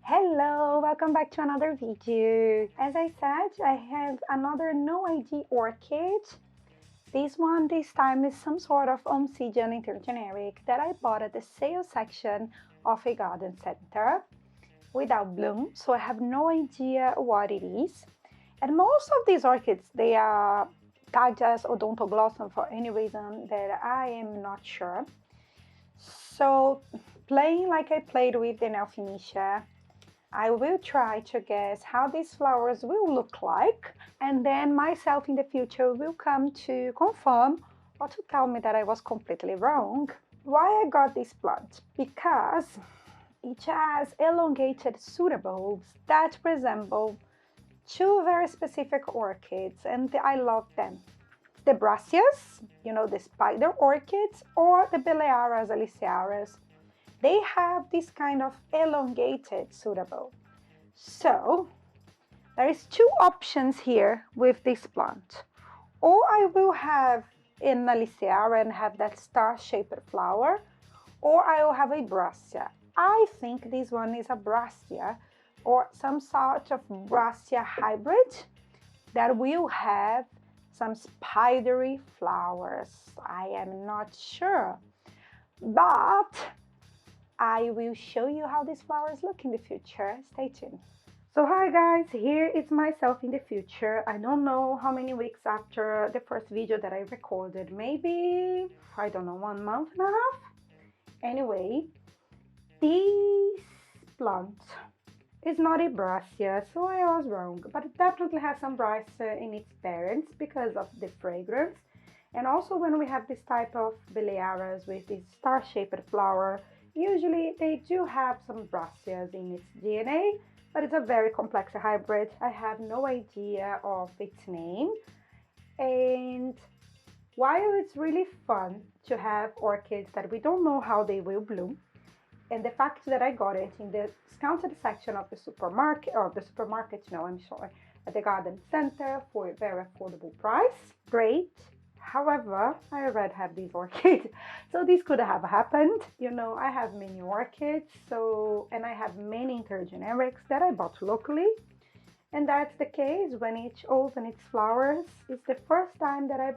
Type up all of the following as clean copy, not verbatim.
Hello, welcome back to another video. As I said, I have another no ID orchid. This time is some sort of Oncidian intergeneric that I bought at the sales section of a garden center without bloom, so I have no idea what it is. And most of these orchids, they are tagged as odontoglossum for any reason that I am not sure. So playing like I played with the Nelfinisha, I will try to guess how these flowers will look like, and then myself in the future will come to confirm or to tell me that I was completely wrong. Why I got this plant? Because it has elongated pseudobulbs that resemble two very specific orchids, and I love them. The Brassias, you know, the spider orchids, or the Belearas alicearas. They have this kind of elongated pseudobulb. So there is two options here with this plant. Or I will have an aliceara and have that star-shaped flower, or I will have a brassia. I think this one is a brassia or some sort of brassia hybrid that will have some spidery flowers. I am not sure, but I will show you how these flowers look in the future. Stay tuned. So hi guys, here is myself in the future. I don't know how many weeks after the first video that I recorded. Maybe, I don't know, 1 month and a half? Anyway, this plant is not a brassia, so I was wrong. But it definitely has some brassia in its parents because of the fragrance. And also when we have this type of Belearas with this star-shaped flower, usually they do have some brassias in its DNA, but it's a very complex hybrid. I have no idea of its name. And while it's really fun to have orchids that we don't know how they will bloom, and the fact that I got it in the discounted section of the supermarket, at the garden center for a very affordable price, great. However, I already have these orchids, so this could have happened. You know, I have many orchids, and I have many intergenerics that I bought locally. And that's the case when each opens its flowers. It's the first time that I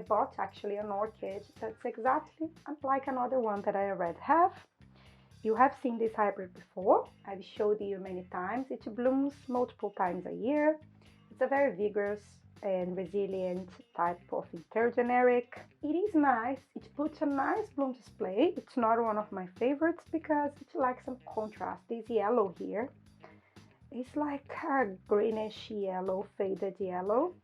bought actually an orchid that's exactly like another one that I already have. You have seen this hybrid before. I've showed you many times. It blooms multiple times a year. It's a very vigorous and resilient type of intergeneric. It is nice. It puts a nice bloom display. It's not one of my favorites because it lacks some contrast. This yellow here is like a greenish yellow, faded yellow,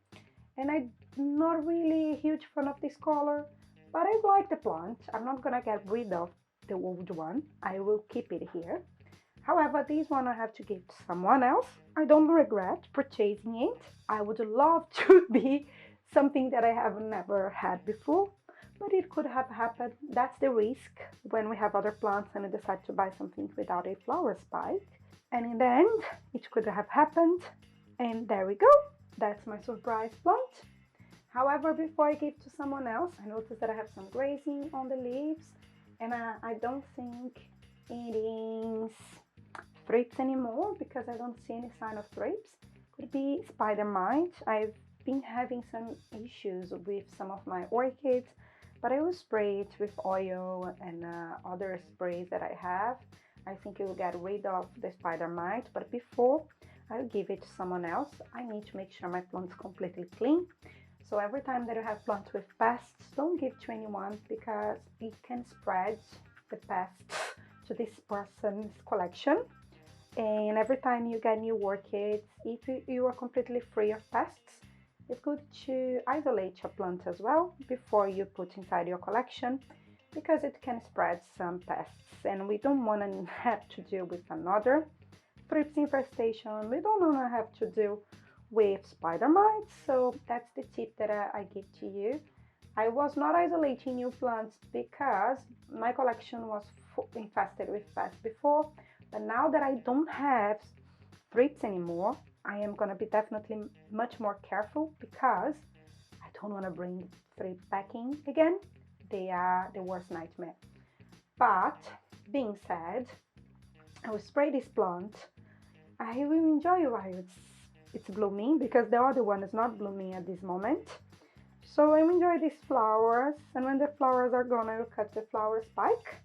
and I'm not really a huge fan of this color, but I like the plant. I'm not gonna get rid of the old one. I will keep it here. However, this one I have to give to someone else. I don't regret purchasing it. I would love to be something that I have never had before, but it could have happened. That's the risk when we have other plants and we decide to buy something without a flower spike. And in the end, it could have happened. And there we go. That's my surprise plant. However, before I give to someone else, I noticed that I have some grazing on the leaves, and I don't think it is thrips anymore because I don't see any sign of thrips. Could be spider mite. I've been having some issues with some of my orchids, but I will spray it with oil and other sprays that I have. I think it will get rid of the spider mite, but before I'll give it to someone else, I need to make sure my plant's completely clean. So every time that you have plants with pests, don't give to anyone because it can spread the pests to this person's collection. And every time you get new orchids, if you are completely free of pests, it's good to isolate your plant as well before you put inside your collection, because it can spread some pests and we don't want to have to deal with another thrips infestation. We don't want to have to deal with spider mites. So that's the tip that I give to you. I was not isolating new plants because my collection was infested with pests before, but now that I don't have thrips anymore, I am going to be definitely much more careful because I don't want to bring thrips back in again. They are the worst nightmare. But being said, I will spray this plant. I will enjoy while it's blooming, because the other one is not blooming at this moment. So I will enjoy these flowers, and when the flowers are gone I will cut the flower spike,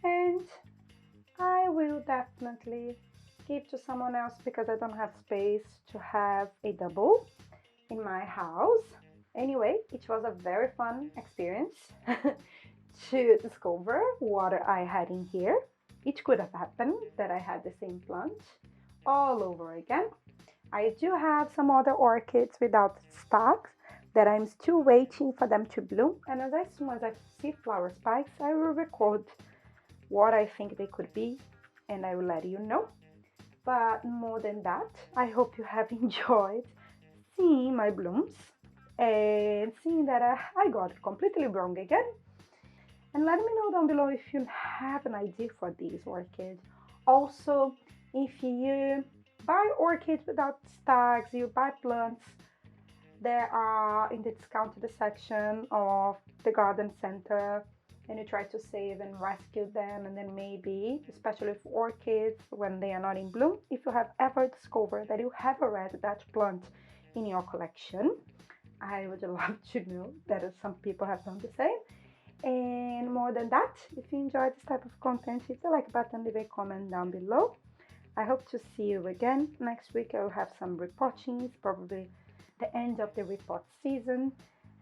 and I will definitely give to someone else because I don't have space to have a double in my house. Anyway, it was a very fun experience to discover what I had in here. It could have happened that I had the same plant all over again. I do have some other orchids without stalks that I'm still waiting for them to bloom, and as soon as I see flower spikes I will record what I think they could be and I will let you know. But more than that, I hope you have enjoyed seeing my blooms and seeing that I got completely wrong again. And let me know down below if you have an idea for these orchids. Also, if you buy orchids without stacks, you buy plants that are in the discounted section of the garden center, and you try to save and rescue them, and then maybe, especially for orchids when they are not in bloom, if you have ever discovered that you have already that plant in your collection, I would love to know that some people have done the same. And more than that, if you enjoy this type of content, hit the like button, leave a comment down below. I hope to see you again next week. I will have some reportings, probably the end of the report season,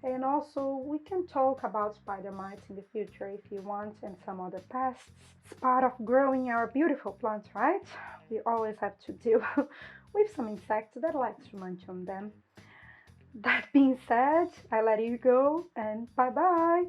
and also we can talk about spider mites in the future if you want, and some other pests. It's part of growing our beautiful plants, right? We always have to deal with some insects that like to munch on them. That being said, I let you go, and bye bye.